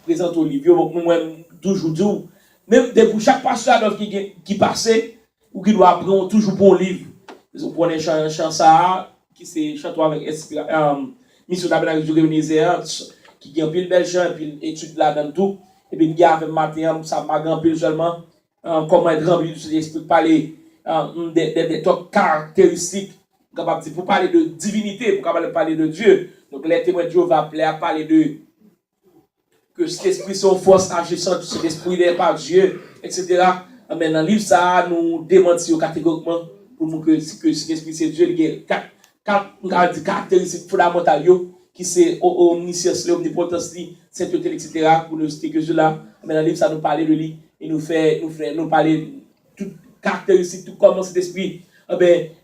présente Olivier, nous-mêmes, toujours, même pour chaque pasteur qui passait, ou qui doit apprendre toujours bon livre. Vous prenez un chant ça, qui c'est chanté avec Mission Tabernacle du Réunion, qui a un pile bel chant, et puis étude là-dedans tout. Et puis, il y a un matin, ça m'a grand pile seulement, comment être rempli de cet esprit, parler des caractéristiques, pour parler de divinité, pour parler de Dieu. Donc, les témoins de Dieu vont appeler à parler de que cet esprit sont force agissante, cet esprit n'est pas Dieu, etc. Mais dans le livre, ça nous démentit catégoriquement pour nous que cet esprit c'est Dieu, il y a quatre caractéristiques fondamentales qui c'est omniscience, l'omnipotence, sainteté, etc. pour nous citer que cela. Mais dans le livre, ça nous parle de lui et nous parler de toutes caractéristiques, tout comment cet esprit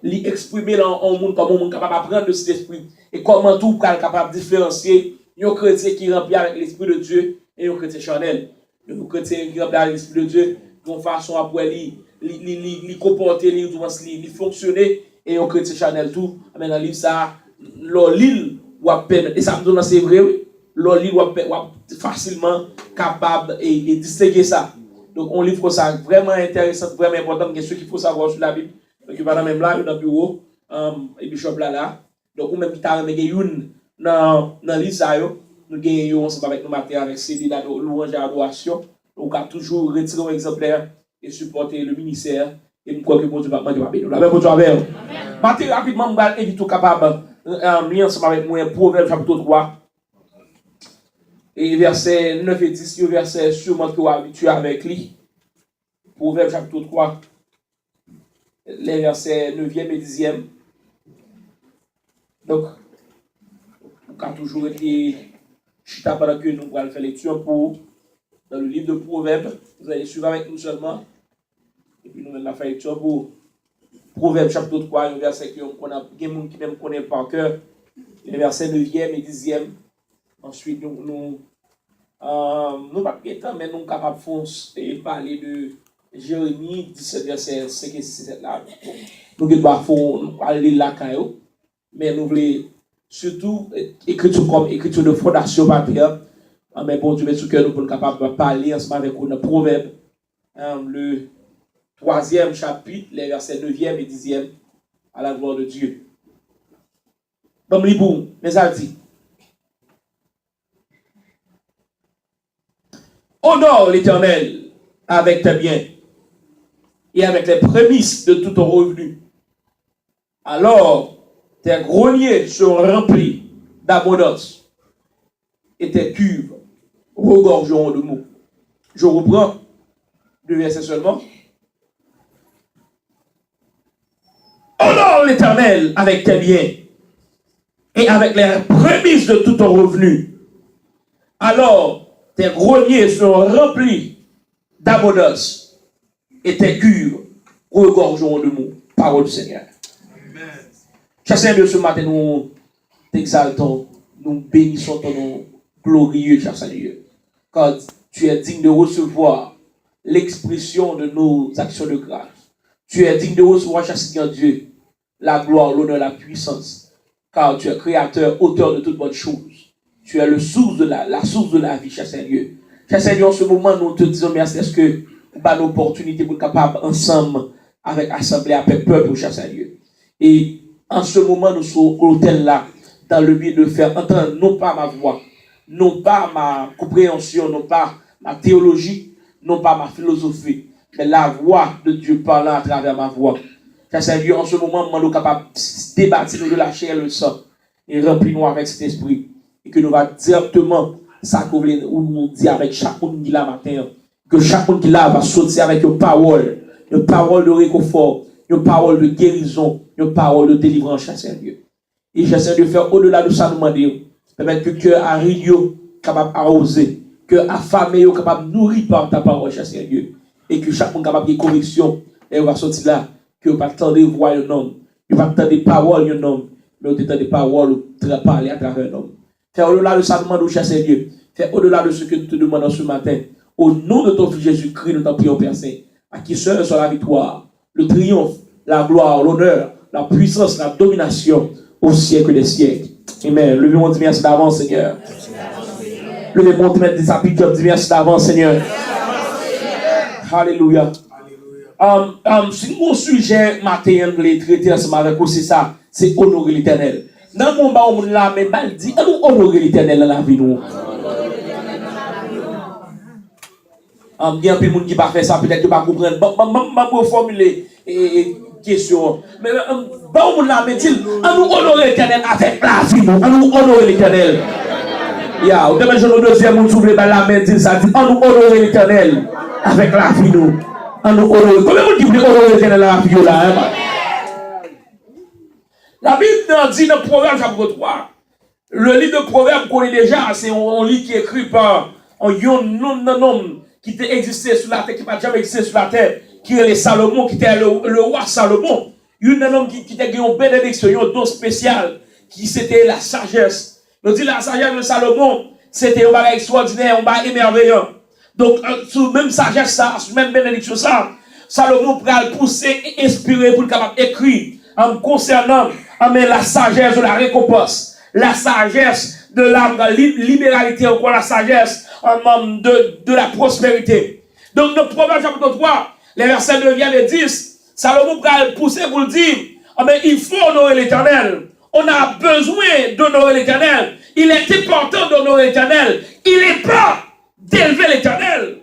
l'exprimer dans un monde, comment on est capable d'apprendre de cet esprit et comment tout est capable de différencier un chrétien qui est rempli avec l'esprit de Dieu et un chrétien charnel. Un chrétien qui est rempli avec l'esprit de Dieu, d'une façon après lui comporter, lui fonctionner, et un chrétien charnel tout. Mais dans le livre, ça, l'île, et ça me donne assez vrai, oui. L'île est facilement capable de distinguer ça. Donc, on livre ça vraiment intéressant, vraiment important, quelque chose qu'il faut savoir sur la Bible. Donc, il va dans le même là, dans le bureau, et Bishop là. Donc, on même qui t'a une dans l'Isa, nous gagnons ensemble avec nos matériels, avec CD, louange et adoration. Donc, on a toujours retiré un exemplaire et supporter le ministère. Et nous croyons que mon Dieu va bénir. La même chose avec vous. Matériel rapidement, je vais éviter capable de lire ensemble avec moi, Proverbe chapitre 3. Et verset 9 et 10, verset sûrement que vous êtes habitué avec lui. Proverbe chapitre 3, les versets 9e et 10e. Donc, on a toujours été chita pendant que nous allons faire lecture pour dans le livre de Proverbes. Vous allez suivre avec nous seulement. Et puis nous allons faire lecture pour Proverbes chapitre 3, un verset qu'on a qui même connaît par cœur. Les versets 9e et 10e. Ensuite, nous pas de temps, mais nous sommes capables de parler de Jérémie 17, verset 5 et 6 là. Nous devons aller là, mais nous voulons surtout écriture comme écriture de fondation matérielle. Mais bon Dieu, ce que nous sommes capables de parler ensemble avec nous, Proverbe, le 3e chapitre, les versets 9e et 10e, à la gloire de Dieu. Comme l'Ibou, mes amis. Honore l'Éternel avec tes biens et avec les prémices de tout ton revenu. Alors, tes greniers seront remplis d'abondance et tes cuves regorgeront de mots. Je reprends 2 versets seulement. Honore l'Éternel avec tes biens et avec les prémices de tout ton revenu. Alors, tes greniers seront remplis d'abondance et tes cuves regorgeront de mots. Parole du Seigneur. Cher Seigneur, ce matin, nous t'exaltons, nous bénissons ton nom glorieux, cher Seigneur. Car tu es digne de recevoir l'expression de nos actions de grâce. Tu es digne de recevoir, cher Seigneur Dieu, la gloire, l'honneur, la puissance. Car tu es créateur, auteur de toutes bonnes choses. Tu es le source de la source de la vie, cher Seigneur. Cher Seigneur, en ce moment, nous te disons merci. Est-ce que nous avons l'opportunité pour être capables ensemble, avec assemblée, avec peuple, cher Seigneur. Et en ce moment, nous sommes au l'hôtel là, dans le but de faire entendre non pas ma voix, non pas ma compréhension, non pas ma théologie, non pas ma philosophie, mais la voix de Dieu parlant à travers ma voix. Cher Seigneur, en ce moment, nous sommes capables de débattre de la chair et le sang et remplir-nous avec cet esprit. Et que nous allons directement s'accouvrir ou nous dire avec chaque monde qui est là matin, que chaque monde qui est là va sortir avec une parole de réconfort, une parole de guérison, une parole de délivrance, cher Seigneur. Et j'essaie de faire au-delà de ça, nous demander, permettre que le cœur aride, capable d'arroser, que affamé, capable de nourrir par ta parole, cher Seigneur. Et que chaque monde capable de correction, et on va sortir là, que on va attendre voir un homme, on va attendre des paroles un homme, mais on va attendre des paroles parler à travers un homme. Fais au-delà de ça, nous demandons, cher Seigneur. Fais au-delà de ce que nous te demandons ce matin. Au nom de ton Fils Jésus-Christ, nous t'en prions, Père Saint, à qui seul soit la victoire, le triomphe, la gloire, l'honneur, la puissance, la domination au siècle des siècles. Amen. Levez-moi, merci d'avance, Seigneur. Le monde met des applications, dit merci d'avance, Seigneur. Alléluia. Si mon sujet matin, les traiter ensemble avec vous, c'est ça, c'est honorer l'Éternel. Dans mon bas, on l'a même mal dit, nous honorer l'Éternel dans la vie, nous. Il y a un peu de monde qui va faire ça, peut-être que pas comprendre. Je vais formuler une question. Mais on l'a même dit, nous honorer l'Éternel avec la vie, nous honorer l'Éternel. Ya, demain je nous deuxième on s'ouvre la main dit ça dit on nous honorer l'Éternel avec la vie nous. On nous honorer. Combien de monde qui honorer l'Éternel avec la vie là hein? La Bible dit dans Proverbe chapitre 3. Le livre de Proverbe qu'on connaît déjà, c'est un livre qui est écrit par un homme qui était existé sur la terre, qui n'a jamais existé sur la terre, qui est Salomon, qui était le roi Salomon. Un homme qui était une bénédiction, un don spécial, qui c'était la sagesse. Nous dit la sagesse de Salomon, c'était un bagage extraordinaire, un bagage émerveillant. Donc, sous même sagesse ça, sous même bénédiction ça, Salomon pourrait pousser et inspirer pour le capable d'écrire en concernant la sagesse de la récompense, la sagesse de la libéralité, encore la sagesse de la prospérité. Donc, dans Proverbe chapitre 3, les versets 9 et 10, Salomon pourrait pousser pour le dire, il faut honorer l'Éternel. On a besoin d'honorer l'Éternel. Il est important d'honorer l'Éternel. Il n'est pas d'élever l'Éternel.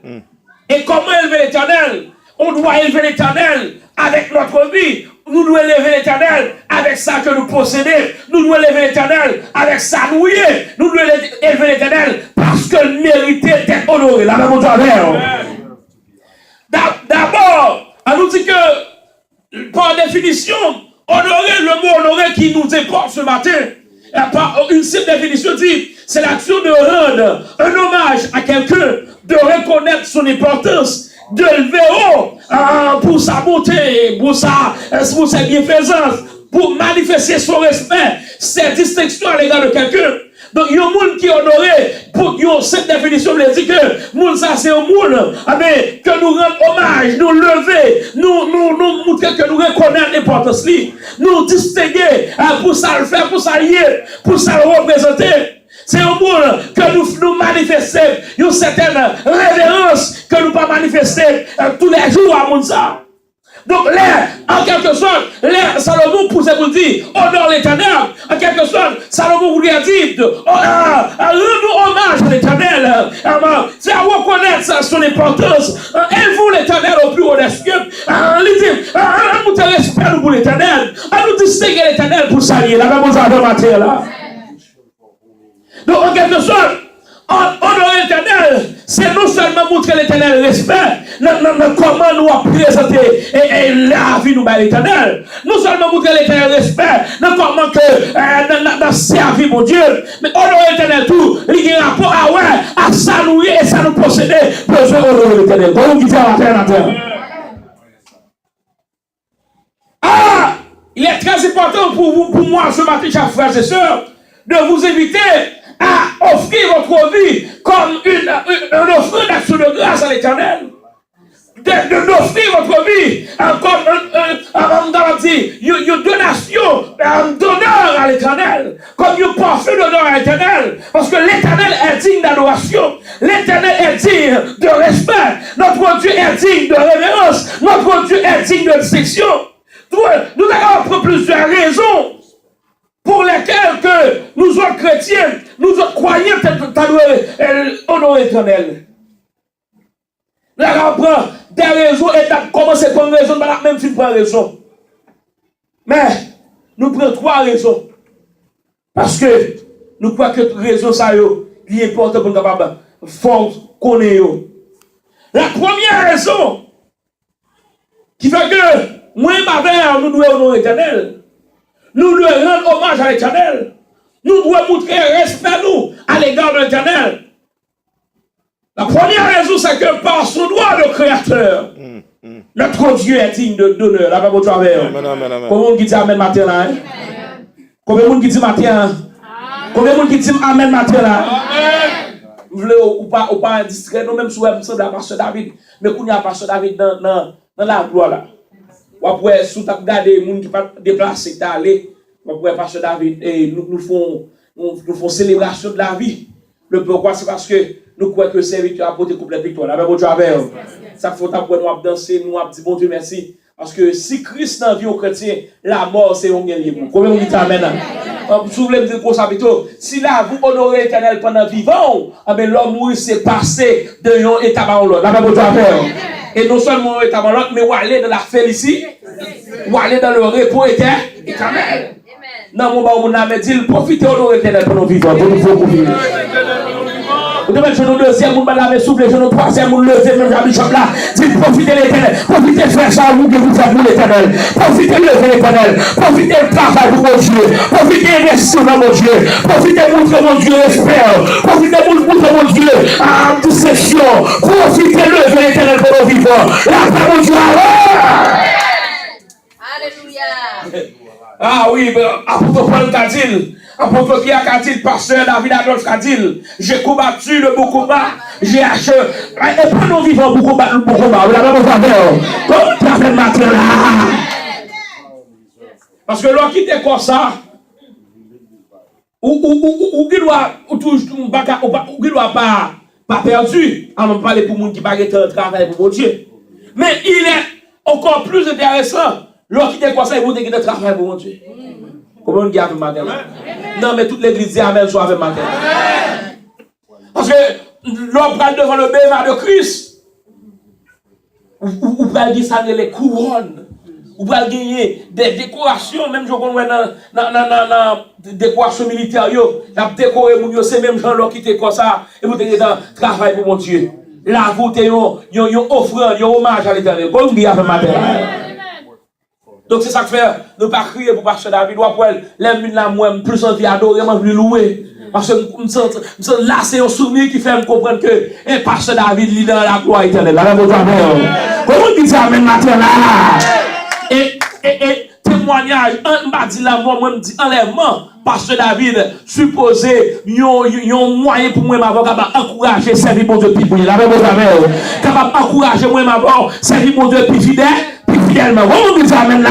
Et comment élever l'Éternel? On doit élever l'Éternel avec notre vie. Nous devons élever l'Éternel avec ça que nous possédons. Nous devons élever l'Éternel avec ça nous y est. Nous devons élever l'Éternel parce qu'il méritait d'être honoré. La même chose. D'abord, on nous dit que, par définition, honorer, le mot honorer qui nous déporte ce matin, une simple définition dit, c'est l'action de rendre un hommage à quelqu'un, de reconnaître son importance, de lever haut pour sa beauté, pour sa bienfaisance, pour manifester son respect, ses distinctions à l'égard de quelqu'un. Donc, il y a un monde qui est honoré, pour cette définition veut dire que monde ça c'est un monde que nous rendons hommage, nous lever, nous montrer que nous reconnaissons l'importance, nous distinguer pour ça le faire, pour ça lier, pour ça le représenter. C'est un monde que nous manifestons une certaine révérence que nous pas manifester tous les jours à monde ça. Donc, en quelque sorte, Salomon poussait pour dire, honore l'Éternel. En quelque sorte, Salomon voulait dire, rends-nous hommage à l'Éternel. C'est à reconnaître son importance. Élevons l'Éternel au plus haut des cieux. Nous te respectons pour l'Éternel. Nous distinguer l'Éternel pour s'allier. La même chose de matière là. Donc, en quelque sorte, honorer l'Éternel, c'est non seulement montrer l'Éternel respect, comment nous présenter la vie nous à l'Éternel. Non seulement montrer l'Éternel respect, comment que nous servir mon Dieu, mais honorer l'Éternel tout, il y a un rapport à saluer et ça nous posséder, besoin d'honorer l'Éternel. Comment vous faire la terre? Il est très important pour moi ce matin, chers frères et sœurs, de vous inviter à offrir votre vie comme une offrande d'action de grâce à l'Éternel. D'offrir votre vie comme une donation d'honneur à l'Éternel, comme un parfum d'honneur à l'Éternel, parce que l'Éternel est digne d'adoration, l'Éternel est digne de respect, notre Dieu est digne de révérence, notre Dieu est digne de distinction. Nous avons plusieurs raisons pour lesquelles que nous autres chrétiens, nous autres croyants, honorer l'Éternel. Là, on prend des raisons et commencer par une raison, même si on prend raison. Mais nous prenons trois raisons. Parce que nous croyons que raison ça est important pour nous capables fort connaître. La première raison qui fait que moi et ma mère, nous devons honorer l'Éternel. Nous devons rendre hommage à l'Éternel. Nous devons montrer respect nous à l'égard de l'Éternel. La première raison, c'est que par son droit de créateur, notre Dieu est digne d'honneur. La Bible travers. Combien de gens qui disent Amen matin là? Combien de gens qui disent matin? Combien de gens qui disent Amen matin là? Vous voulez ou pas distrait, nous même si nous sommes la pasteur David, mais qu'on y a pasteur David dans la gloire là. Ou après, si vous regardez les gens qui sont déplacés, ou après pasteur David, nous font célébration de la vie. Le pourquoi, c'est parce que nous croyons que le serviteur a apporté complète victoire. La même chose avec ça faut pour nous danser, nous dit bon Dieu merci. Parce que si Christ n'a vie au chrétien, la mort c'est un gain libre. Combien vous dites amen? Vous voulez me dire pour ça plutôt? Si là vous honorez l'Éternel pendant vivant, l'homme mourir c'est passer de un état à l'autre. La même chose avec et non seulement un état à l'autre, mais vous allez dans la félicité, vous allez dans le repos éternel. Non, mon bon, on dit, profitez de l'Éternel pour nous vivre, pour nous vivre. Vous devez être le deuxième, vous m'avez soufflé, je nous troisième, vous levez, même Jean-Bishop là. Dites, profitez de l'Éternel, profitez frère ça, vous que vous faites pour l'Éternel. Profitez de l'Éternel, profitez de travail pour mon Dieu, profitez de investir dans mon Dieu, profitez de montrer mon Dieu l'espère, profitez de montrer mon Dieu en discussion, profitez de l'Éternel pour nous vivre. La paix mon Dieu, alléluia. Ah oui, apôtre Paul qu'a dit, apôtre Pierre qu'a dit, pasteur David Adolphe qu'a dit, j'ai combattu le beau combat, j'ai acheté, et pas nous vivons pour combattre le beau combat, vous l'avez pas fait, comme tu as fait matin là. Parce que l'on quitte comme ça, ou qui doit pas perdu, on va parler pour les gens qui ne pas travail pour mon Dieu. Mais il est encore plus intéressant. L'autre qui te conseille, vous devez travailler pour mon Dieu. Comment on dit avec matin? Non, mais toute l'église dit Amen, soit avec matin. Parce que l'homme prend devant le béma de Christ. Ou pas dire ça les couronnes. Ou pas gagner des décorations, même je connais dans décoration militaire, la décoré, c'est même gens qui te comme ça, et vous devez travailler pour mon Dieu. Là, vous avez une offrande, un hommage à l'Éternel. Comment on dit avec matin? Donc c'est ça que fait, nous pas crier pour pasteur David, ou après, l'aime la moi, plus envie d'adorer, moi plus louer. Parce que là, c'est un souvenir qui fait me comprendre que, pasteur David, il est dans la gloire éternelle. Là, comment on dit ça, amen, matin, là? Et témoignage, on m'a dit là, moi, me dit enlèvement, pasteur David, supposé, yon moyen pour moi, m'avoir capable encourager, servir mon Dieu, puis pour la même capable encourager moi, m'avoir servir mon Dieu, puis fidèle. Fidèlement, comment vous amène là?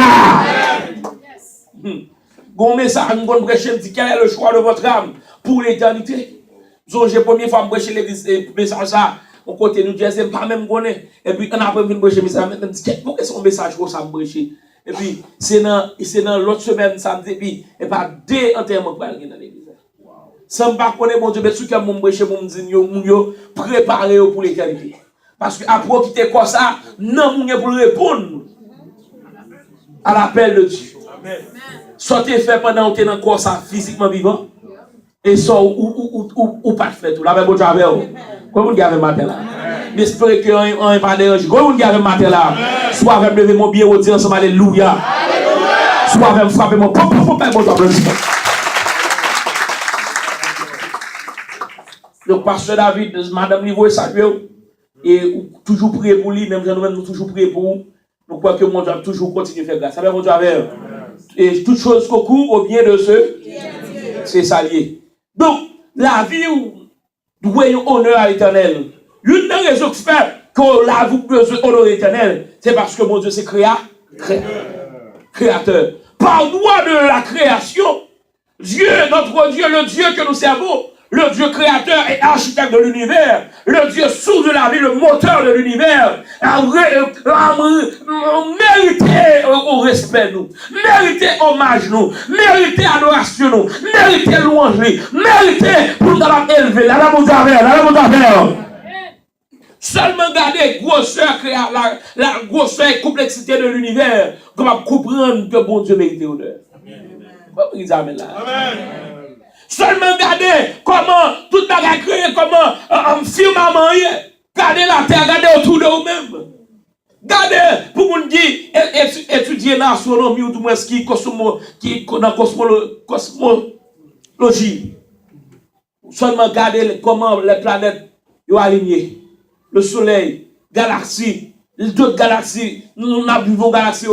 Gon message, nous prêcher, dit quel est le choix de votre âme pour l'éternité? J'ai première fois prêcher l'église message ça, au côté nous disait c'est pas même connaît. Et puis on a après venir prêcher message, maintenant dit pourquoi son message comme ça me prêcher? Et puis c'est dans l'autre semaine samedi puis et pas deux enterrements pour aller dans l'église. Sans pas connaître mon Dieu, mais ce que mon prêcher mon dit yo préparer pour l'éternité. Parce que après quitter comme ça, non mon pour répondre à l'appel de Dieu. Soit tu fait pendant que tu es dans le corps physiquement vivant, et soit ou pas fait tout. La même chose avec vous. Comment vous avez matin là? J'espère que on n'est pas dérangé. Comment vous avez matin là? Soit avec lever mon bien au dire ensemble, alléluia. Soit avec frapper mon pop, bon applaudissement. Donc, pasteur David, madame Niveau, saluez et toujours prier pour lui, même nous toujours prier pour vous. Nous croyons que mon Dieu toujours continue à faire grâce. Ça va, mon Dieu, avec et toute chose concourt au bien de ceux, c'est ça lié. Donc, la vie où nous voyons honneur à l'Éternel, l'une des raisons qui fait que la vie besoin honorer l'Éternel, c'est parce que mon Dieu c'est créateur. Par droit de la création, Dieu, notre Dieu, le Dieu que nous servons, le Dieu créateur et architecte de l'univers, le Dieu source de la vie, le moteur de l'univers, a mérité au respect nous, mérité hommage nous, mérité adoration nous, mérité louange nous, mérité pour nous élever. Là, seulement garder la grosseur et complexité de l'univers, comme à comprendre que bon Dieu mérite honneur. Amen. Seulement garder comment tout bagage créé, comment firmament garder la terre, garder autour de vous-même. Gardez pour vous dire étudier l'astronomie ou du moins qui dans cosmologie. Seulement garder comment les planètes sont alignées. Le soleil, galaxie, d'autres galaxies, nous avons galaxie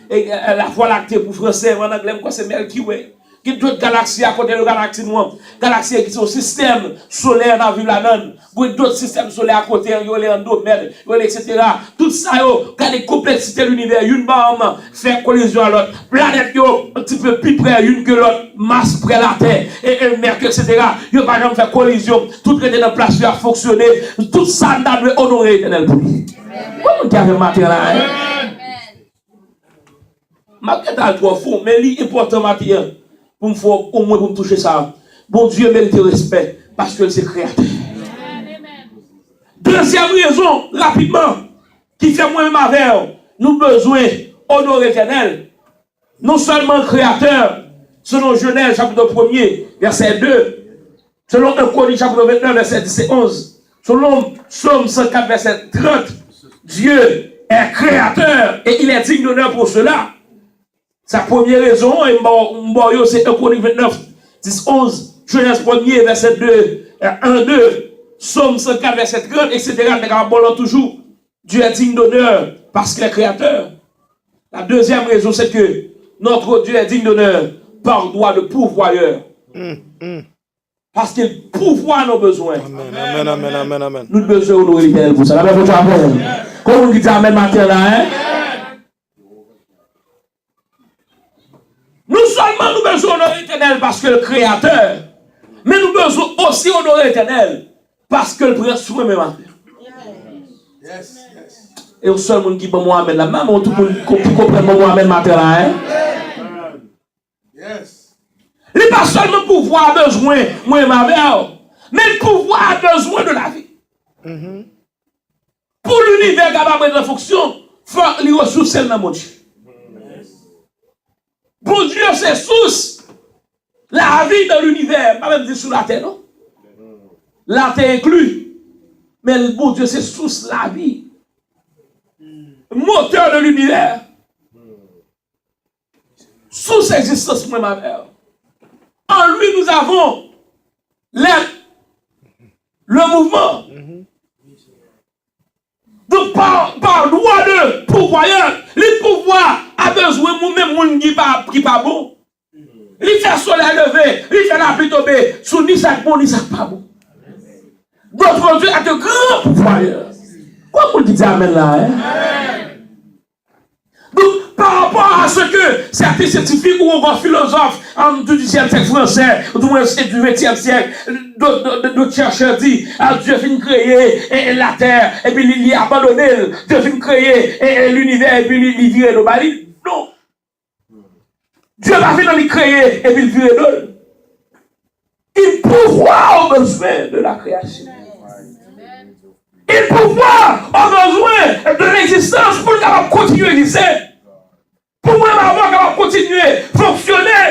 la Voie lactée pour français, en anglais, c'est Milky Way. Qui d'autres galaxies à côté de la galaxie noire, galaxies qui sont système solaire dans la vie là-dedans. d'autres systèmes solaires à côté, les endomètres, etc. Tout ça, quand les complexités de l'univers, une bombe fait collision à l'autre, planète un petit peu plus près l'une que l'autre, masse près la Terre, et le Mercure, etc. Ils va jamais faire collision, tout est dans place à fonctionner, tout ça doit honorer l'éternel pour lui. Comment tu as fait matin là? Ma tête est trop fou, mais l'important matin, pour me faire au moins pour me toucher ça. Bon Dieu mérite respect parce que c'est créateur. Deuxième raison, rapidement, qui fait moi-même avec nous besoin d'honorer l'éternel. Non seulement créateur, selon Genèse chapitre 1er, verset 2, selon 1 Corinthiens chapitre 29, verset 10 et 11, selon Psaume 104, verset 30, Dieu est créateur et il est digne d'honneur pour cela. Sa première raison, c'est 1 Corinthiens 29, 10, 11, Genèse 1er, verset 2, 1, 2, Psaume 104, verset 30, etc. Mais toujours, Dieu est digne d'honneur parce qu'il est créateur. La deuxième raison, c'est que notre Dieu est digne d'honneur par droit de pourvoyeur. Parce qu'il pourvoit nos besoins. Amen, amen, amen, amen. Nous devons honorer l'éternel pour ça. La même chose amen. Comment on dit amen matin là, hein? Non seulement nous devons honorer l'éternel parce que le créateur, mais nous devons aussi honorer l'éternel parce que le prend soin même matin. Yes. Et au seul monde qui peut moi amen là, même tout le monde comprend moi amen matin là, hein? Yes. Il n'est pas seulement pouvoir besoin, moi et ma mère, mais le pouvoir a besoin de la vie. Pour l'univers capable de fonction, il faut les ressources dans mon Dieu. Pour Dieu, c'est source. La vie dans l'univers, pas même dire sur la terre, non? La terre inclus. Mais le bon Dieu, c'est source la vie. Moteur de l'univers. Source existence, moi, ma mère. En lui, nous avons le mouvement. Donc, par droit de pourvoyeur, le pouvoir a besoin de nous-mêmes qui pas bon. Il fait le soleil lever, il fait la pluie tomber, sous ni ça bon, ni ça pas bon. Notre Dieu a de grands pourvoyeurs. Quoi vous dites amen là, hein? Donc, par rapport à ce que certains scientifiques ou encore philosophes du 10e siècle français, ou du moins du 20e siècle, d'autres chercheurs disent, Dieu finit créer la terre, et puis il a abandonné, Dieu finit créer l'univers, et puis il vire le bali. Non. Dieu va venir créer, et puis il vire l'autre. Il pourvoit aux besoins de la création. Il pourvoit aux besoins de l'existence pour qu'il continuer à exister. Pour moi, avoir capable de continuer à fonctionner.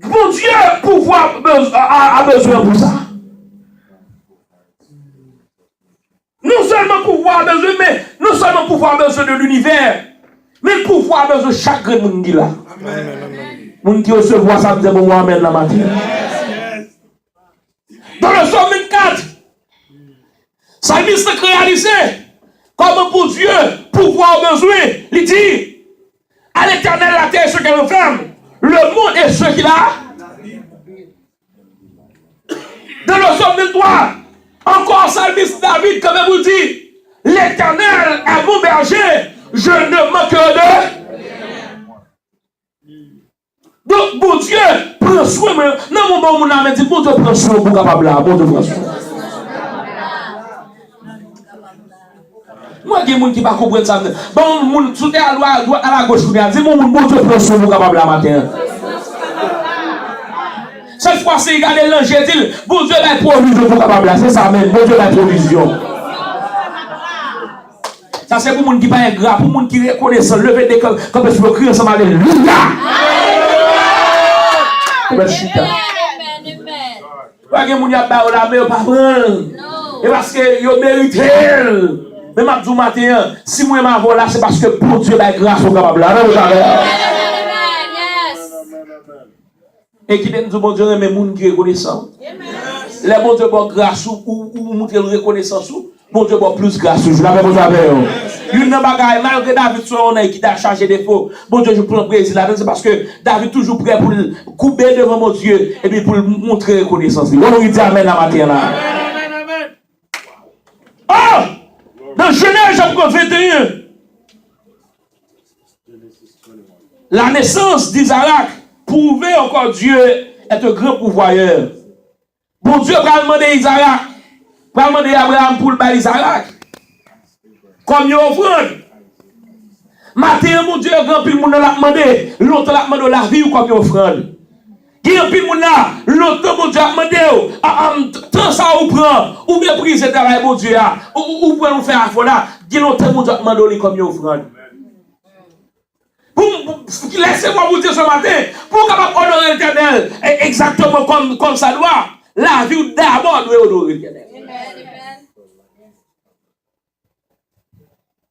Mon Dieu, pouvoir a besoin pour ça. Non seulement pouvoir a besoin, mais non seulement pouvoir a besoin de l'univers, mais le pouvoir a besoin de chaque monde qui là. Monde qui recevoir ça, me dit bon, amen la matin. Dans le psaume 24, Psalmiste réalisé comment pour Dieu pouvoir a besoin. Il dit à l'éternel la terre et ce qu'elle renferme, le monde et ce qu'il a. Dans le psaume 23, encore Psalmiste David, comme vous dit, l'éternel est mon berger, je ne manquerai de. Donc, bon Dieu, prends soin. Non, mon bon, mon âme dit, bon Dieu, prends soin pour capable là. Bon Dieu, prends soin. Moi, il y a des gens qui ne comprennent pas ça. Bon, mon soutien à la gauche, dis, bon Dieu, prends soin pour capable là matin. Cette fois, c'est regarder l'ange et dire, bon Dieu, la provision pour capable là. C'est ça même, bon Dieu, la provision. Ça, c'est pour les gens qui ne sont pas ingrats, pour les gens qui reconnaissent, lever des comme je veux crier ensemble, alléluia. Et parce que vous méritez. Même à tout matin, si moi m'avons là, c'est parce que pour Dieu, la grâce est capable. Et qui dit bon Dieu, mais les gens qui reconnaissent. Les bon Dieu, bon grâce ou montrer reconnaissance. Bon Dieu, bon plus grâce. Je l'avais besoin avec eux. Une bagaille, malgré David, qui t'a chargé des faux. Bon Dieu, je prends le Brésil là, c'est parce que David toujours prêt pour couper devant mon Dieu et puis pour montrer reconnaissance. On lui dit amen la matin là. Oh! Dans Genèse chapitre 21, la naissance d'Isaac prouvait encore Dieu est un grand pourvoyeur. Bon Dieu va demander Isaac, va demander Abraham pour le bal Isaac. Comme une offrande. Matin, mon Dieu, grand pile moun l'a demandé, l'autre l'a demandé la vie ou comme une offrande. Grand pile moun là, l'autre mon Dieu l'a demandé, tant ça ou prend, ou bien prise ce travail, mon Dieu, ou pour nous faire affaire là, l'autre mon Dieu l'a demandé comme une offrande. Laissez-moi vous dire ce matin, pour capable honorer l'Éternel exactement comme ça doit, la vie d'abord doit honorer l'Éternel.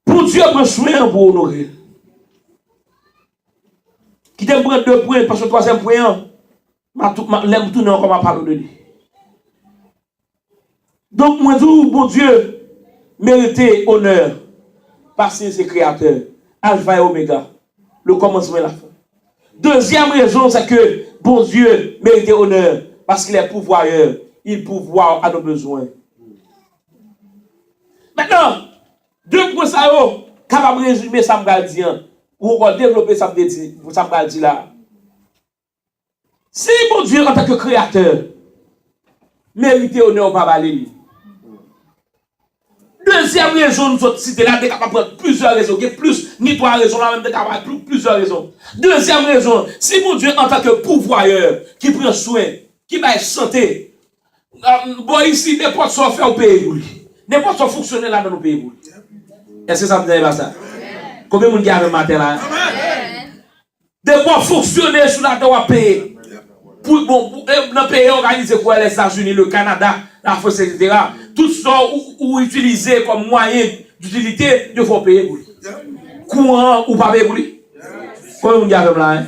Pour Dieu prend soin pour honorer. Qui t'aime prendre 2 points, parce que le 3e point, l'aime tout non comme on parle de lui. Donc, moi, tout bon Dieu mérite honneur, parce que c'est créateur, Alpha et Oméga, le commencement et la fin. Deuxième raison, c'est que bon Dieu mérite honneur, parce qu'il est pourvoyeur, il pourvoit à nos besoins. Maintenant, 2 points ça, capable de résumer ça, me dit, ou on développer ça, me dit là. Si bon Dieu, en tant que créateur, mérite honneur, pas valer. Deuxième raison, nous sommes cités là, nous sommes capables de prendre plusieurs raisons. Il y a plus, ni 3 raisons, là, même de capables de plusieurs raisons. Deuxième raison, si mon Dieu, en tant que pourvoyeur, qui prend soin, qui va santé, bon, ici, n'importe quoi faire au pays pour lui. N'importe quoi fonctionner là dans nos pays pour lui. Est-ce que ça me dit pas ça? Combien de monde qui a un matin là? De quoi fonctionner sur la terre payer. Pour dans le pays organisé pour les États-Unis, le Canada, la France, etc. Tout ça ou utiliser comme moyen d'utilité, il faut payer pour lui. Courant ou pas payer pour lui? Combien de monde qui a un là?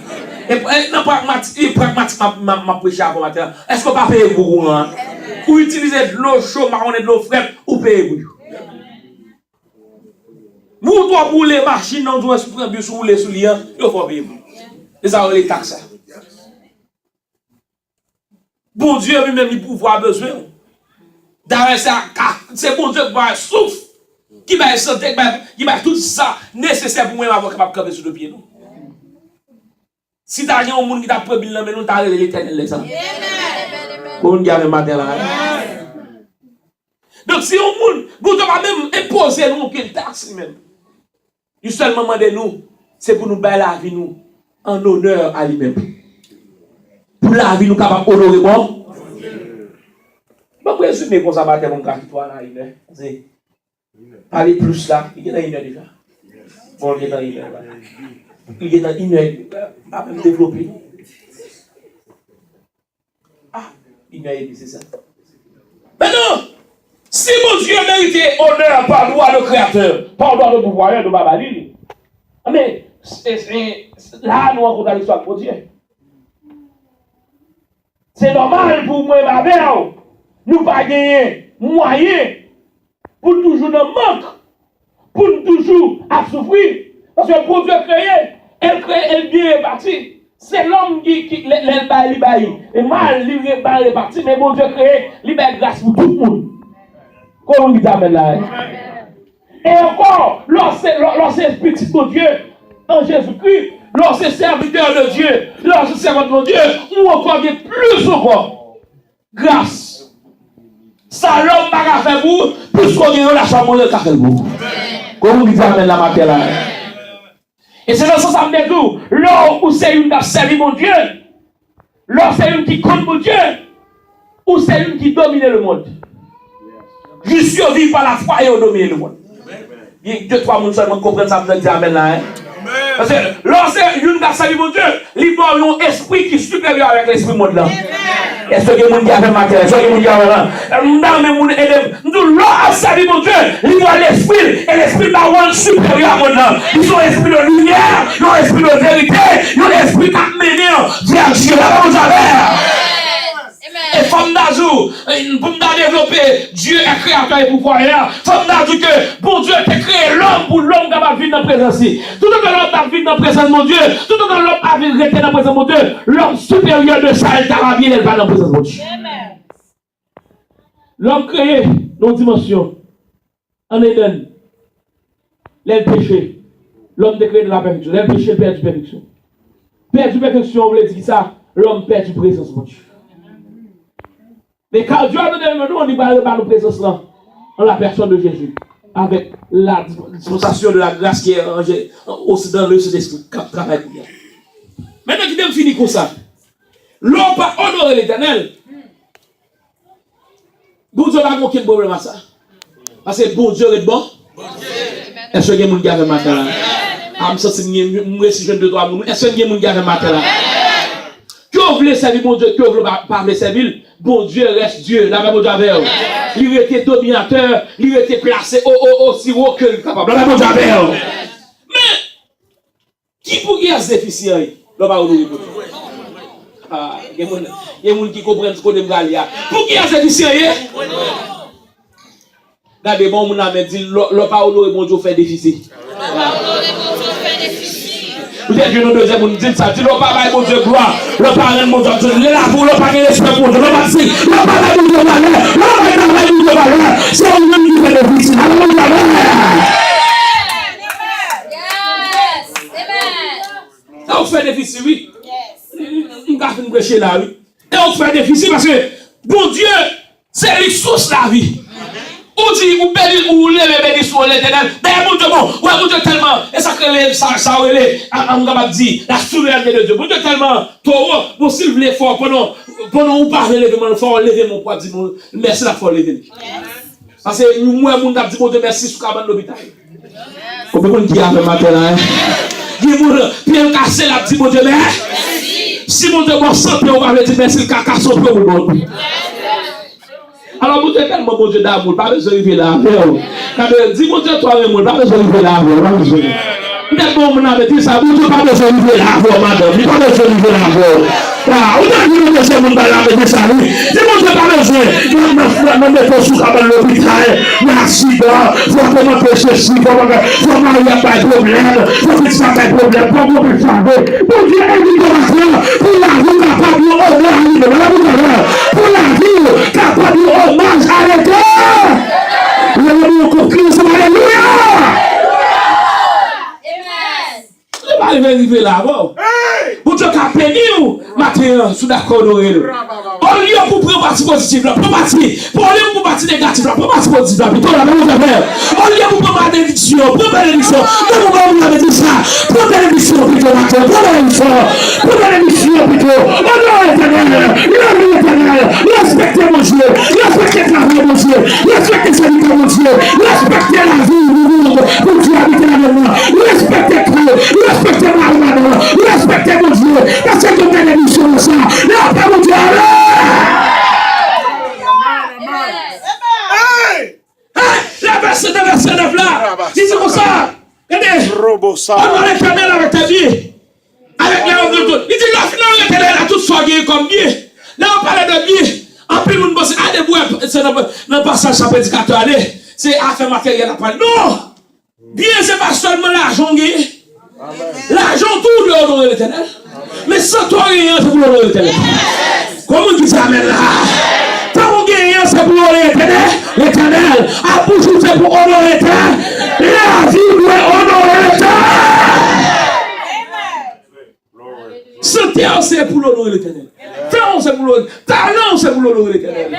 Et non, pragmatique, ma prêche à matin. Est-ce qu'on ne peut pas payer pour courant? Ou utiliser de l'eau chaude, marron et de l'eau fraîche, ou payer pour lui? Vous doit rouler machine dans un super bus rouler sous lien, il faut payer. Et ça les taxes. Bon Dieu lui-même il pouvoir besoin. D'ailleurs c'est bon Dieu qui va souffle, qui va santé, qui va tout ça nécessaire pour moi avoir capable camper sur le pied nous. Si tu as un monde qui t'a pris bilan mais nous t'a l'Éternel l'exemple. Qu'on y a le matin là. Donc si on monde vous devez même imposer nous quelle taxe même. Il seulement demandez nous, c'est pour nous bailler la vie nous en honneur à lui-même. Pour la vie nous capable honorer bon. Bon présumer qu'on s'abatte mon gars toi là il est. Parler plus là, il est dans une heure déjà. Bon il est dans une heure. Il est dans une heure. Pas même développer. Ah, une heure c'est ça. Maintenant, si mon Dieu mérite honneur par loi de créateur, par loi de pouvoir de Babali, mais là, nous rencontrons l'histoire pour Dieu. C'est normal pour moi, Babel, nous pas gagner moyen pour toujours nous manque, pour toujours à souffrir. Parce que pour Dieu créer, elle bien répartie. C'est l'homme qui l'baille. Et mal, il est réparti, mais mon Dieu créé, il est grâce pour tout le monde. Comment on dit amen là? Et encore, lorsque petit mon Dieu, en Jésus-Christ, lorsque serviteur de Dieu, lorsque servant de Dieu, ou encore bien plus encore, grâce. Ça l'homme n'a pas fait pour, plus qu'on y a la chambre de café pour. Comment on dit amen la matin là? Et c'est dans ce sens ça me dit tout, là où c'est une qui a servi mon Dieu, là c'est une qui compte mon Dieu, ou c'est une qui domine le monde. Je survis par la foi et au dominer le monde. Il y a 2-3 personnes seulement qui comprennent ça, vous allez dire amen là. Hein? Parce que lorsque une personne servi mon Dieu, il y a un esprit qui est supérieur avec l'esprit monde là. Est-ce que vous avez fait matin? Est-ce que vous avez fait nous l'on servi mon Dieu, il y a l'esprit, et l'esprit est supérieur à mon là. Ils ont l'esprit de lumière, ils ont l'esprit de vérité, ils ont l'esprit qui a mené vers Dieu. Là, vous avez. Et femme d'azou, pour nous développer, Dieu est créateur et pourvoyeur. Femme d'azou que, bon Dieu, tu créé l'homme pour l'homme qui va vivre dans la présence. Tout le temps l'homme va vivre dans la présence de mon Dieu, tout le temps l'homme va vivre dans la présence de mon Dieu, l'homme supérieur de ça, il t'a bien, elle va dans la présence de mon Dieu. L'homme créé dans une dimension, En Éden, les péchés, l'homme décrète de la perfection. Les péchés perd du perfection. Perd du perfection, on veut dire ça, l'homme perd du présence de Dieu. Mais quand Dieu a donné le nom, on dit par la présence là, en la personne de Jésus, avec la dispensation de la grâce qui est aussi dans le Saint-Esprit. Maintenant, qui me finit comme ça. L'homme pas honorer l'Éternel. Bon Dieu n'a aucun problème à ça. Parce que bon Dieu est bon. Est-ce que vous avez un matin là? Est-ce que vous avez un matin là? Que vous voulez servir mon Dieu, que vous voulez parler servir, bon Dieu reste Dieu. La même Dieu avec vous. Il était dominateur, il était placé aussi haut que le capable. La même Dieu avec vous. Mais, qui pour y a ce déficit? Le pas au ah, il y a des gens qui comprennent ce qu'on aime là. Pour qui y a ce déficit? Regardez, bon, mon ami dit, le pas honoré, mon Dieu fait déficit. Peut-être que nous deuxième, on dit ça. Dis le papa, mon Dieu, gloire. Le parrain, mon Dieu, le la pour le parrain, respect pour Dieu. Le bâti, le papa, mon Dieu, valeur. Le papa, mon Dieu, valeur. C'est lui qui fait déficit. Alléluia. Ça, on fait déficit, oui. On va faire prêcher là, oui. Et on fait déficit parce que, bon Dieu, c'est lui source de la vie. On dit, vous bénissez, vous levez, bénissez sur l'Éternel. D'ailleurs, mon Dieu, bon, ouais, mon Dieu, tellement, et ça crée, ça, on va dire, la souveraineté de Dieu. Mon Dieu, tellement, toi, vous s'il vous plaît, fort, pendant vous parlez, levez-moi, fort, levez mon poids, dis, merci, la foi, levez. Parce que, moi, mon Dieu, mon Dieu, merci, sur cabane l'hôpital. Combien de gens qui a fait matin là, hein? Dis-moi, Pierre cassé la dit, mon Dieu, merci. Si mon Dieu, bon, santé, on va dire, merci, le caca, son peu, mon Dieu. Alors, vous êtes tellement bon Dieu d'amour, pas besoin de vivre là. Dis mon Dieu, toi-même, pas besoin de vivre là. Vous êtes bon, mon ami, dis ça, vous n'avez pas besoin de vivre là, madame. Vous n'avez pas besoin de vivre là. Vous n'avez pas besoin de vivre là. Dis mon Dieu, pas besoin. Nous mettons sous l'hôpital, l'accident, il faut comment pécher ceci, il faut marier, il n'y a pas de problème, il faut que ça pas de problème, comment on peut faire. Bon Dieu, évidemment, pour la vie, capable de pour la vie, capable de hommage à l'Éternel. Nous avons compris, alléluia. Amen. Vous allez arriver là, bon. Vous devez appeler nous, matin, sous d'accord d'oreille. Au lieu pour prendre parti positif, là, pour parti. Au lieu pour parti négatif, là, pour parti positif, là, plutôt la même affaire. Au lieu pour prendre bénédiction, pour bénédiction. Nous vous avez dit ça. Pour bénédiction, plutôt, matin, pour bénédiction. Pour bénédiction, plutôt. Honneur l'Éternel, l'Éternel. Respectez mon Dieu, respectez la vie, mon Dieu. Respectez sa vie, mon Dieu. Respectez la vie, pour Dieu habiter la maison. Respectez tout, respectez ma maman. Respectez mon Dieu, parce que vous avez mis sur le sang. Là, mon Dieu, la verset 9 là, c'est comme ça. Regardez, on va l'Éternel avec ta vie, avec les hommes de tout. Il dit, là, finalement, l'Éternel a tout soigné comme bien. Là, on parle de bien. En plus, nous pensons, allez, c'est dans le passage chapitre 14, allez, c'est affaire matérielle à parler. Non! Bien, c'est pas seulement l'argent gagné. L'argent, tout doit honorer l'Éternel. Mais sans toi, rien, c'est pour honorer l'Éternel. Comment tu t'amènes là? Tant que rien, c'est pour honorer l'Éternel. L'Éternel, à bouche, c'est pour honorer l'Éternel. La vie doit honorer l'Éternel. Santé, c'est pour honorer l'Éternel. Talent, c'est pour l'honorer. Talent, c'est pour l'honorer l'Éternel.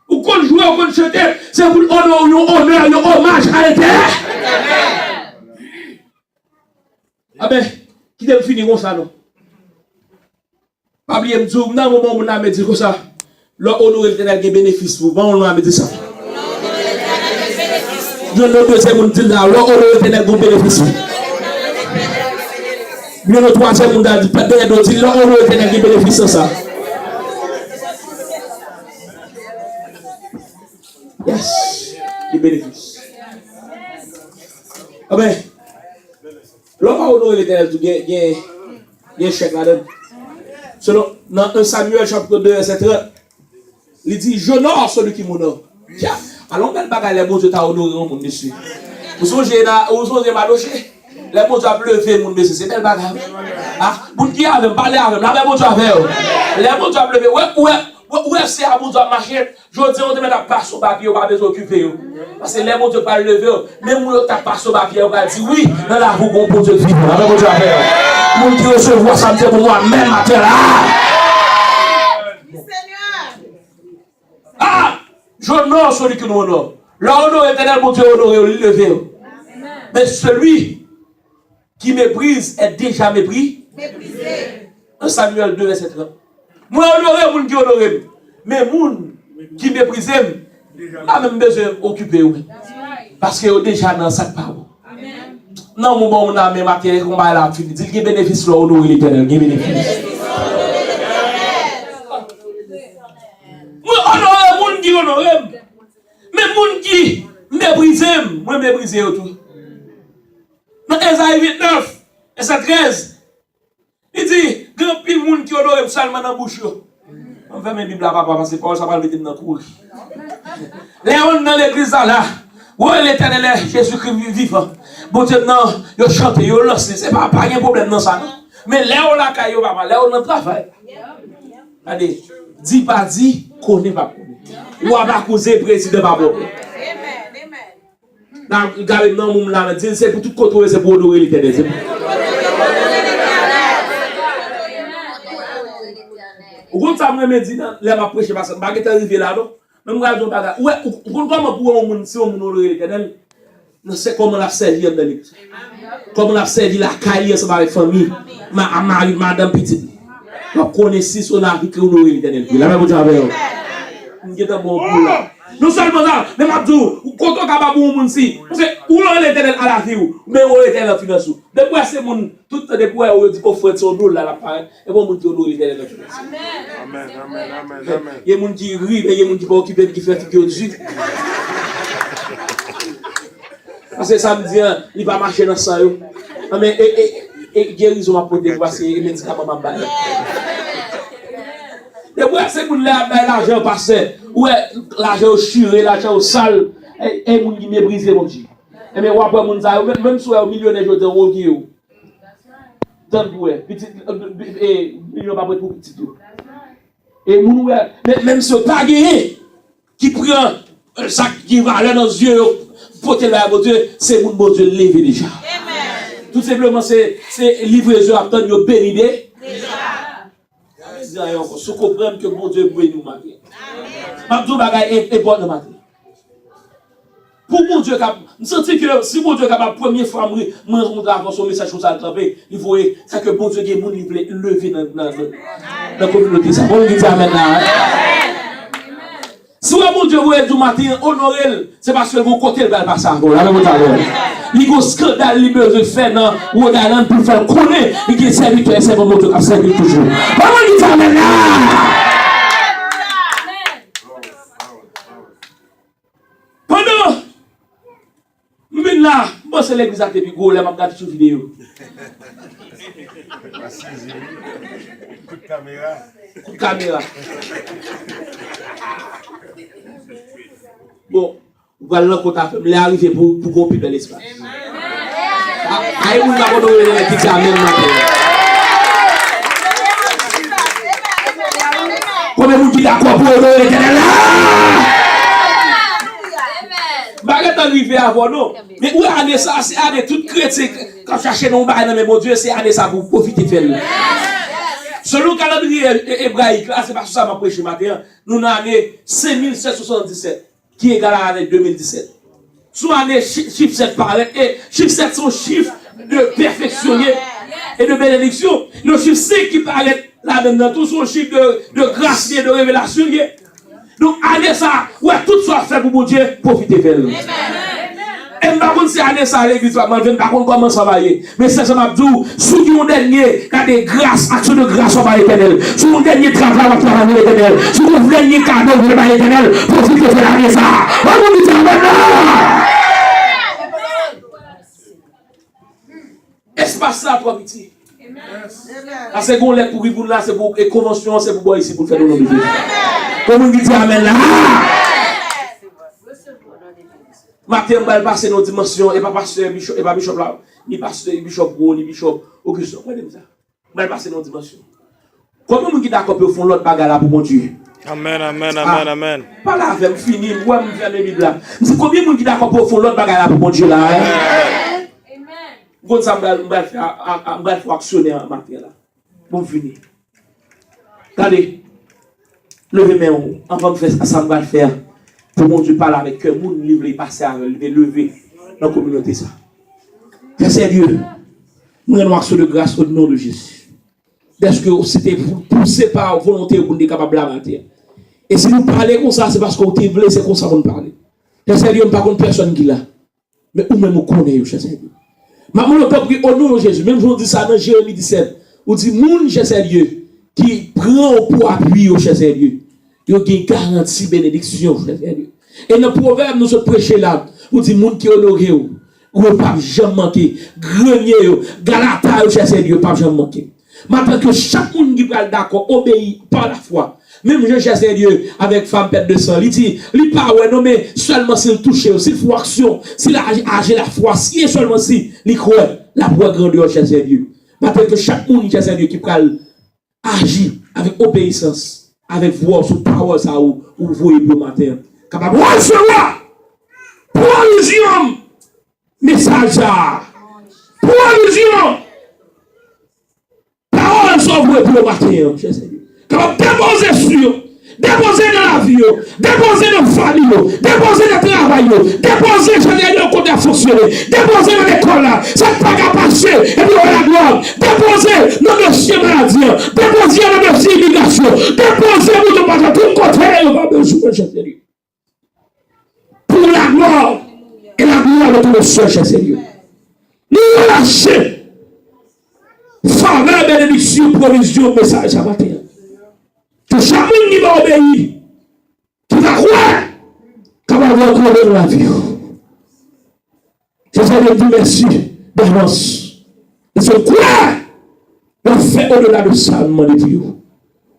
Ou qu'on joue, ou qu'on chante, c'est pour honorer, un hommage à l'Éternel. Ah ben, qui devait finir comme ça, non? Pas oublier, dans le moment où on a dit comme ça, l'honorer l'Éternel qui bénéfice pour vous, on a dit ça. Dans le deuxième, on dit là, l'honorer l'Éternel qui bénéfice. Dans le troisième, on a dit, l'honorer l'Éternel qui bénéfice de ça. Yes, qui bénéfice. Ah ben, l'homme a honoré l'Éternel, il y a un chèque là-dedans. Selon dans 1 Samuel chapitre 2, verset 30, il dit, j'honore celui qui m'honore. Tiens, alors quel bagage les bons Dieu t'a honoré mon monsieur. Vous songez Madoché, les bons Dieu a pleuvé mon monsieur, c'est bel bagage. Ah, vous qui avez parlé avec, la même bon Dieu avec. Les bons Dieu a pleuvé, ouais, Ouais, c'est à vous de marcher. Je dis, on te met à passer au papier, on va besoin d'occuper. Parce que les mots de pas lever, même on t'a passé au papier, on va dire oui, dans la vous bon Dieu vivre. Avec mon Dieu à faire. Mon Dieu recevoir ça, c'est pour moi, même matin là. Ah! J'honore celui qui nous honore. L'honneur éternel, mon Dieu, honoré, levé. Mais celui qui méprise est déjà méprisé. En Samuel 2, verset 30. Moi, honoré, moun qui honoré. Mais moun qui méprise, pas même besoin d'occuper. Parce que déjà dans sac pas. Non, mon bon, on a même matin, on va la fini. Dis qu'il y a bénéfice là, honoré l'éternel, il y a bénéfice. Moi, honoré, moun qui honoré. Mais moun qui méprise, moi méprise tout. Dans Esaïe 29, verset 13, il dit, grand pile moun qui honoré seulement dans la bouche. On fait mes Bibles là, papa, parce que Paul, ça va le mettre dans le cours. Léon dans l'église là, où est l'éternel Jésus-Christ vivant? Bon Dieu, non, il chante, il lance, c'est pas un problème dans ça. Mais Léon là, il va pas, Léon dans le travail. Allez, dis pas dit, connaît pas connaît. Ou à pas causer président pas bon. Regardez, non, mon là, c'est pour tout côté, c'est pour honorer l'éternel. Vous comprenez ça, je me dis, là, je prêche parce que je suis arrivé là, non? Même quand je dis, ouais, vous comprenez comment pour un monde, si on honorer l'éternel, c'est comment on a servi dans l'église. Comment on a servi la carrière avec la famille, madame petite. On connaît si on a vécu honorer l'éternel. La même chose avec vous. On est bon pour là. Non seulement ça, mais Mabdou, quand on est capable de faire ça, parce que où l'on est l'éternel à la vie, mais où est l'éternel finance. Depuis ces gens, tout le depuis on dit qu'on fait son dos là, et bon, on dit qu'on est l'éternel finance. Amen, amen, amen, amen. Il y a des gens qui rient, il y a des gens qui ne sont pas occupés, qui font figure de Dieu. Parce que ça me dit, il va marcher dans ça. Mais guérison à porter, parce que les médicaments m'ont baillé. Et ouais, c'est pour l'argent passé, ouais, l'argent au churé, l'argent au sale, et moun qui méprise mon Dieu. Et mais après moun ça, même si un millionnaire je te rogue. Tant ouais, petit et million pas pour petit tout. Et moun ouais, même si pas gagné qui prend un sac qui va aller dans les yeux porter là mon Dieu, c'est moun bon Dieu levé déjà. Amen. Tout simplement c'est livraison à temps yo béni déjà. Si vous comprenez que mon Dieu peut nous marquer. Mabdou bagay est bon de matin. Pour mon Dieu, je sens que si mon Dieu est capable, première fois, je avoir son message sur ça, il faut que mon Dieu ait levé dans la communauté. Ça va dire amen là. Si mon Dieu veut du matin, honorer, c'est parce que vous côté va passer encore. Il y a un scandale qui peut se faire dans Rhode Island pour faire connaître et qui est serviteur et c'est mon Dieu qui a servi toujours. Comment dire amen là? Pendant là, moi c'est l'église à Tépigo, là, je regarde sur vidéo. Coup de caméra. Coup de caméra. Bon, vous allez rencontrer la femme, arriver pour qu'on dans l'espace. Aïe, vous n'avez pas de petit amen. Comment vous dites d'accord pour l'éternel là? Baguette arrivé avant non. Mais où est ça? C'est année toute chrétien. Quand chercher nos baguettes, mais mon Dieu, c'est année ça pour profiter de faire. Selon le calendrier hébraïque, là, c'est parce que ça m'a prêché matin. Nous avons l'année 5777, qui est égal à l'année 2017. Sous l'année chiffre 7 paraît, et chiffre 7 sont chiffres de perfectionner et de bénédiction. Le chiffre 5 qui paraît là-dedans, tous sont chiffres de grâce et de révélation. Donc, année ça, ouais, tout soit fait pour mon Dieu, profitez de lui. Et par contre, c'est année ça, l'église, par contre, comment ça va y. Mais c'est ça, m'a dit, sous un dernier, il y a des grâces, actions de grâce, on va l'éternel. Sous un dernier travail, on va travailler l'éternel. Sous un dernier cadeau, on va l'éternel. Profitez de l'année ça. On va vous dire maintenant. Espace là, toi, petit. Parce que qu'on pour vivre là, c'est pour convention, c'est pour boire ici, pour faire de nos vies. Comment on dit amen là? Matin, on va passer nos dimensions, et pas pasteur Bishop, et pas Bishop là, ni pasteur Bishop Gros, ni Bishop Augustin. On va passer nos dimensions. Comment on dit d'accord pour faire l'autre bagarre là pour mon Dieu? Amen, amen, amen, amen. Pas là avec fini, moi me faire les Bible là. C'est combien de monde qui d'accord pour faire l'autre bagarre pour bon Dieu là. Amen. Bon ça me va faire actionner en matière là. Bon fini. Regardez. Levez mes mains avant de faire ça me va faire pour mon Dieu parler avec cœur, moun livre passer à lever dans la communauté ça. C'est sérieux. Nous rendons action de grâce au nom de Jésus. Parce que c'était poussé par volonté pour nous capables de mater. Et si nous parlons comme ça, c'est parce qu'on est blessé, c'est comme ça qu'on parle. C'est sérieux, pas contre personne qui l'a. Mais ou même vous connaissez, c'est sérieux. Maman, le peuple, au nom de Jésus, même je vous dis ça dans Jérémie 17, vous dites, moun, c'est sérieux, qui prend pour appui au c'est sérieux. Il y a une garantie bénédiction, c'est sérieux. Et dans le proverbe, nous sommes prêchés là, vous dites, moun qui honore, ou pas jamais manquer, grenier, galata, c'est sérieux, pas jamais manquer. Maintenant que chaque monde qui parle d'accord, obéit par la foi. Même je cherche Dieu avec femme perte de sang. Il dit, il parle, non mais seulement s'il touche, s'il faut action, s'il a agi la foi, si seulement si, il croit, la foi grandeur cherche Dieu. Maintenant que chaque monde qui cherche Dieu qui parle, agit avec obéissance, avec voix sur parole, ça ou voyez le matin. Capable de recevoir, pour allusion, message ça, pour allusion. Parole sauve pour le matin, cher Seigneur. Comme déposer sur, déposer dans la vie, déposer dans la famille, déposer dans le travail, déposer dans le côté à fonctionner, déposer dans l'école là, ça ne peut pas passer, et puis on a la gloire, déposer dans le dossier maladie, déposer dans le dossier immigration, déposer dans le dossier tout côté, on va besoin, cher Seigneur. Pour la gloire, et la gloire de ton soeur, cher Seigneur. Nous lâcher. Faveur, bénédiction, provision, message à matin. Que chaque monde qui va obéir, qui va croire, qu'on va avoir trouvé dans la vie. Je vous dis merci d'avance. Et je crois, on fait au-delà de ça, mon Dieu.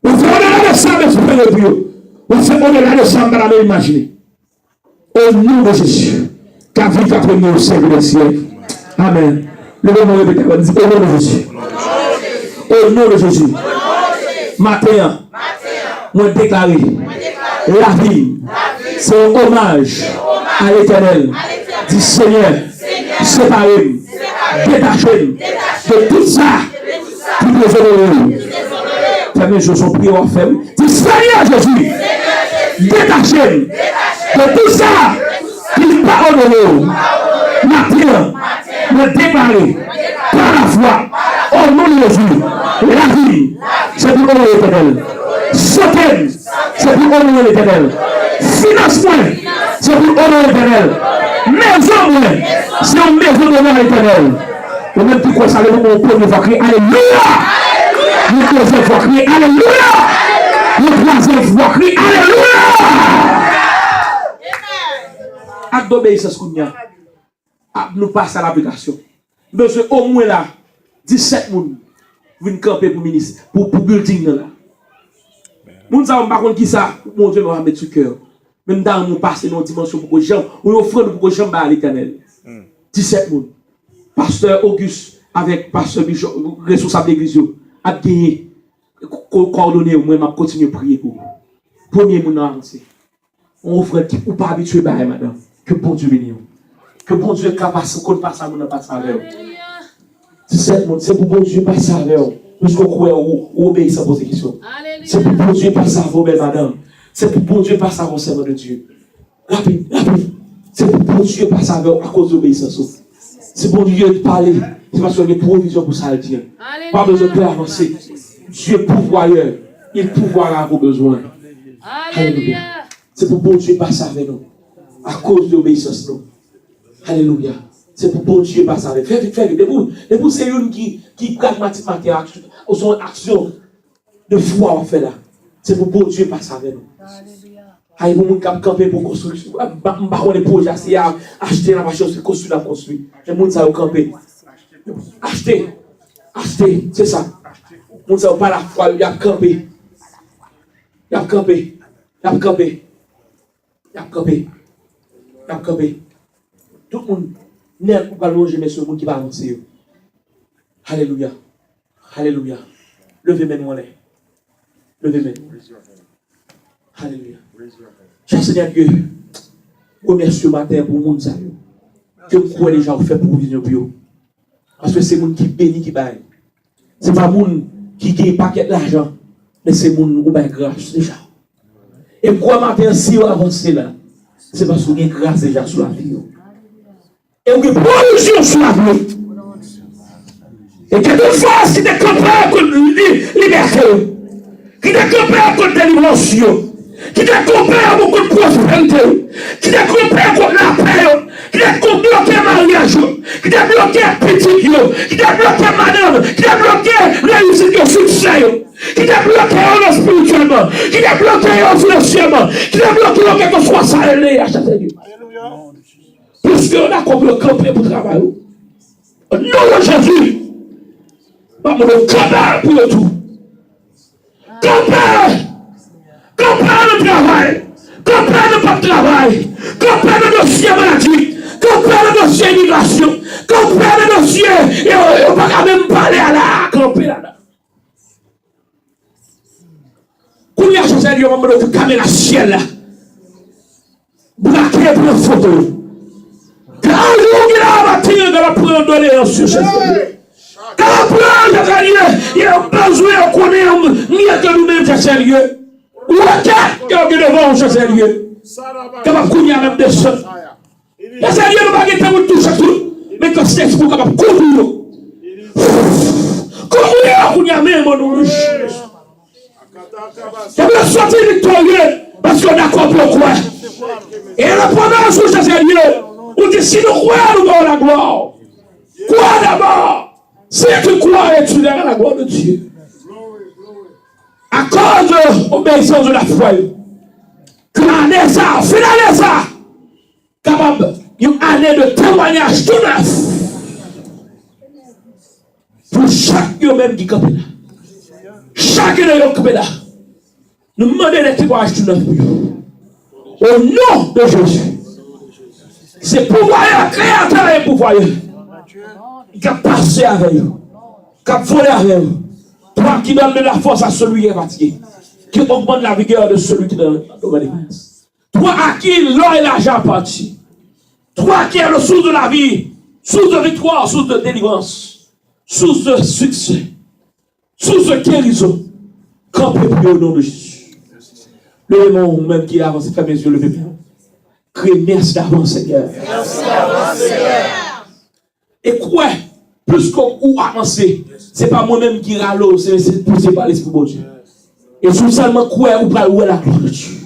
On fait au-delà de ça, mes frères. On fait au-delà de ça, madame, imaginez. Au nom de Jésus, car vie va premier au siècle des siècles. Amen. Le nom répété, on dit au nom de Jésus. Au nom de Jésus. Matin, moi déclaré la vie, c'est un hommage à l'Éternel. Du Seigneur, séparé, détaché de tout ça qui nous honore. Fermez je sont priés en ferme. Du Seigneur Jésus, détaché de tout ça qui n'est pas honoré. Matin, moi déclaré par la foi. Au nom de Jésus, la vie, c'est pour honorer l'Éternel. Sauter, c'est pour honorer l'Éternel. Finance-moi, c'est pour honorer l'Éternel. Maison-moi, c'est une maison de l'Éternel. Et même tout quoi ça, le premier fois crier Alléluia. Le deuxième fois crier Alléluia. Le troisième fois crier Alléluia. Acte d'obéissance qu'on y a. Nous passons à l'application. Monsieur, au moins là, 17 moun viennent camper pour ministre, pour building là. Moun sa on pas contre qui ça, mon Dieu nous va mettre sur cœur. Même dans nous passer dans dimension pour que gens, on offre pour que gens à l'Éternel. 17 moun. Pasteur Auguste avec pasteur Bishop responsable d'église a gagné coordonné moi m'a continuer prier pour. Premier moun avancé. On offre qui ou pas habitué bah madame. Que bon Dieu bénisse. Que bon Dieu capable qu'on passe à mon passe avec. 17 monde, c'est pour bon Dieu passer avec vous. Parce qu'on croit ou obéit sans poser question. C'est pour bon Dieu passer avec vous, belle madame. C'est pour bon Dieu passer avec vous, servant de Dieu. Rapide, rapide. C'est pour bon Dieu passer avec vous à cause de l'obéissance. C'est pour Dieu de parler. C'est parce qu'il y a une provision pour ça le dire. Pas besoin de avancer. Dieu est pourvoyeur. Il pourvoira à vos besoins. Alléluia. C'est pour bon Dieu passer avec nous. À cause de l'obéissance. Alléluia. C'est pour bon Dieu passer avec. Fais vite, fais vite. Et vous, c'est une qui pragmatiquement son action de foi en fait là. C'est pour bon Dieu passer avec nous. Aïe, vous m'avez campé pour construire. On les projets, c'est acheter la machine, c'est construire la construire. Les gens ça camper. Acheter, c'est ça. Les gens pas la foi, il y a campé. Il y a campé. Il y a campé. Il y a campé. Il y a campé. Tout le monde n'est pas longer, mais ce monde qui va avancer. Alléluia. Alléluia. Levez-moi, mon lait. Levez-moi. Alléluia. Cher Seigneur Dieu, remercie ce matin pour le monde que vous croyez déjà fait provision pour eux. Parce que c'est le monde qui bénit, qui baille. Ce n'est pas le monde qui gagne pas l'argent, mais c'est le monde qui baille grâce déjà. Et pourquoi matin, si vous avancez là, c'est parce que vous avez grâce déjà sur la vie. Et vous avez provision sur la vie. Et quelque chose qui est campé contre liberté, qui est campé contre délivrance, qui est campé contre prospérité, qui est campé contre la paix, qui est bloqué le mariage, qui est bloqué le petit, qui est bloqué madame, qui est bloqué la réussite au succès, qui est bloqué spirituellement, qui est bloqué financièrement, qui est bloqué quelque soit ça, à chaque Dieu. Puisque on a compris le camper pour travailler. Au nom de Jésus. Vamos le camper pour tout. Camper! Camper le travail! Camper le pas de travail! Camper le dossier maladie! Camper le dossier immigration! Camper le dossier! Et on ne va pas même parler à la camper là. Quand il y a chose à dire, on va me caméra ciel là. Braquer pour une photo. Quand il a bâti dans la prendre sur ce sujet. Quand il y a besoin de connaître mieux que nous-mêmes, c'est sérieux. Ou est-ce qu'il y a devant, c'est sérieux. Quand il y a même des sons. C'est sérieux, nous ne pouvons pas tout toucher tout. Mais quand c'est pour qu'on puisse courir. Courir, il y a même nous. Il y a sorti victorieux parce qu'on a compris pourquoi. Et la première chose, c'est sérieux. On dit si nous croyons, nous avons la gloire. Quoi d'abord? Si tu crois, tu verras la gloire de Dieu. À cause de l'obéissance de la foi, que l'année ça, finale ça, capable d'une année de témoignage tout neuf. Pour chaque même qui campe là. Chaque de qui campe là. Nous demandons des témoignages tout neuf pour eux. Au nom de Jésus. C'est pouvoir créateur et pouvoir. Qui a passé avec eux, qui a volé avec eux. Toi qui donne de la force à celui qui est fatigué, qui augmente la vigueur de celui qui donne la défense. Toi à qui l'or et l'argent appartient. Toi qui es le source de la vie, source de victoire, source de délivrance, source de succès, source de guérison. Campez plus au nom de Jésus. Le nom même qui a avancé, fermez les yeux, levez bien. Criez merci d'avance, Seigneur. Merci d'avance, Seigneur. Et quoi? Plus qu'on avancer, ce n'est pas moi-même qui râle, c'est poussé par l'Esprit de Dieu. Et sous seulement quoi ou pas où est la gloire de Dieu.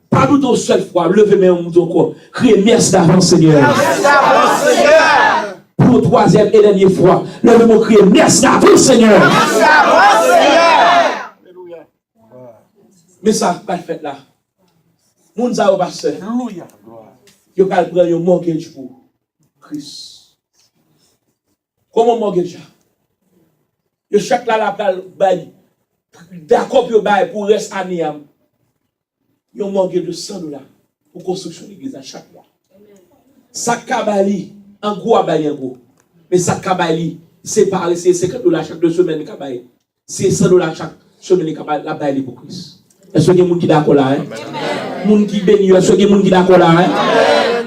Pas nous seule fois, levez-moi encore. Criez merci d'avance, Seigneur. Merci d'avance, Seigneur. Pour la troisième et dernière fois, levez-moi, criez merci d'avance, Seigneur. Merci d'avance, Seigneur. Mais ça, pas le fait là. Moun sa ou pasteur. Yo kal prend un mortgage pour Christ. Comment mortgage? Yo chaque là la kal bail. D'accord pour bail pour reste année. Yo mortgage de $100 pour construction de l'église à chaque mois. Ça kabali en gros bail en gros. Mais ça kabali c'est parler c'est $50 chaque 2 semaines kabali. C'est $100 chaque semaine kabali la bail pour Christ. Est-ce que vous avez des gens qui sont d'accord là? Des gens qui bénissent, est-ce que vous avez des gens qui sont d'accord là?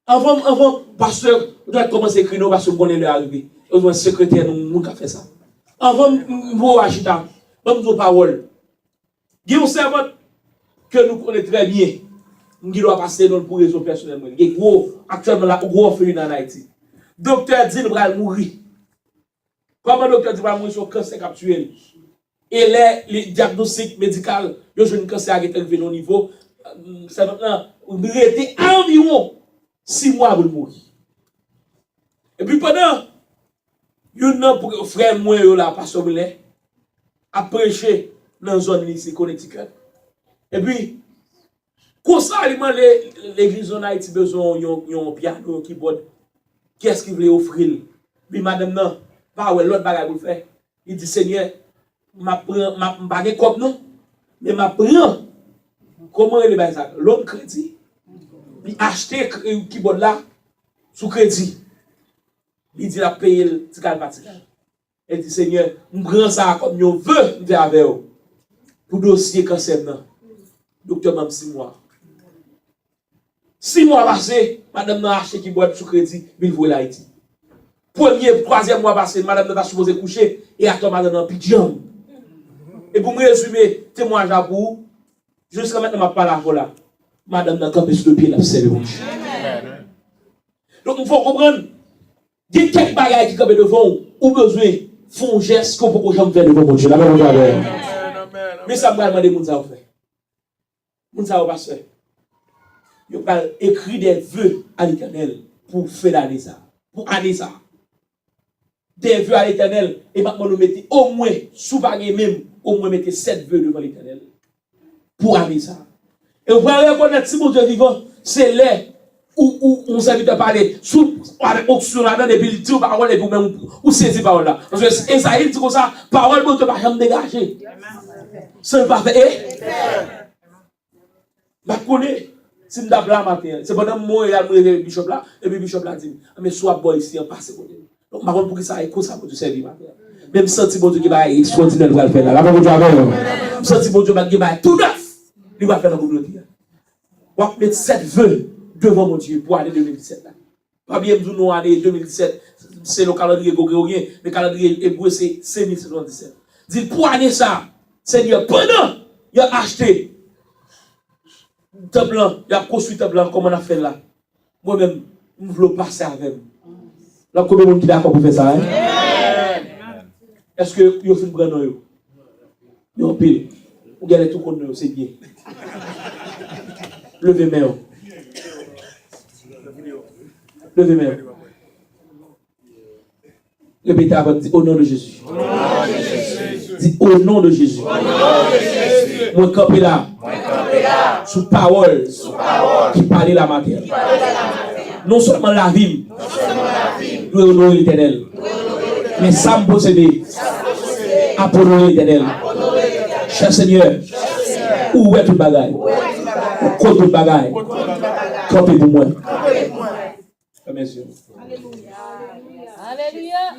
Avant, pasteur, vous devez commencer à écrire parce que vous connaissez l'arrivée. Vous êtes secrétaire, nous avons fait ça. Avant, vous agitez, vous avez parole. Il y a un servant que nous connaissons très bien, qui doit passer pour raison personnelle. Il y a actuellement un gros feu en Haïti. Docteur dit qu'il va mourir. Comment le docteur dit qu'il va mourir sur le cancer capturé? Et les diagnostics médicaux, le jeune cancer a été élevé au niveau, c'est maintenant, il était environ 6 mois pour mourir. Et puis pendant, un frère moi là, pasteur Moulin, a prêché dans la zone ici, Connecticut. Et puis, comme ça, l'église en Haïti a besoin d'un piano, un keyboard. Qu'est-ce qu'il voulait offrir? Puis madame, non, pas l'autre bagage pour faire. Il dit, Seigneur, ma pas comme non, mais ma prend comment il est ça l'homme crédit il acheter keyboard là sous crédit il dit la payer le tical parti elle dit Seigneur on prend ça comme on veut faire avec pour dossier cancer non docteur m'a 6 mois. 6 mois passés, madame n'a acheté qui boîte sous crédit, il voit l'Haïti. Premier, troisième mois passé, madame n'a supposé coucher et attend madame dans pyjama. Et pour me résumer, témoignage à vous, jusqu'à maintenant, je parle là. Madame n'a campé sur le pied, la serre. Donc, il faut comprendre, il y a quelques bagages qui campent devant ou besoin de faire un geste qu'on peut jamais faire devant mon Dieu. Mais ça m'a demandé de faire. Moun sa ou pas faire. Yo pas écrit des vœux à l'Éternel pour faire l'année ça. Pour année ça. Des vœux à l'Éternel et maintenant nous mettez au moins sous bagay même au moins mettez 7 vœux devant l'Éternel pour année ça. Et vous allez reconnaître si mon Dieu vivant, c'est là où on s'invite à parler sous avec option là et puis il dit parole et vous même ou saisir parole là. Parce que Esaïe dit comme ça, parole bon Dieu pas jamais dégager. Ça pas faire. Je connais, si je suis là matin, c'est pendant que moi, il a le bishop là, et puis le bishop là dit, mais soit boy ici, on passe. Donc, je ne pour que ça aille comme ça pour te servir matin. Même senti mon Dieu qui va extraordinaire, il va le faire là. Là, mon Dieu va faire. Senti mon Dieu qui va tout neuf, il va faire dans mon Dieu. On va mettre 7 vœux devant mon Dieu pour l'année 2017 là. Pas bien dire nous, l'année 2017, c'est le calendrier grégorien, le calendrier hébreu, c'est 5717. Dit pour l'année ça, Seigneur, pendant, il a acheté. Temple, il a construit temple comme on a fait là. Moi-même, je veux passer avec vous. Là, combien de monde qui est d'accord pour faire ça? Hein? Est-ce que vous faites prendre nous? Vous avez pile. Vous gagnez tout contre nous, c'est bien. Levez main. Levez main. Répétez avant, dites au nom de Jésus. Dites au nom de Jésus. Moi, camper là. Sous parole qui parlait la matière. Non seulement la vie, nous honorer l'Éternel, mais ça me posséder à honorer l'Éternel. Cher Seigneur, où est tout bagaille? Où est tout bagaille? Campez pour moi. Merci. Alléluia.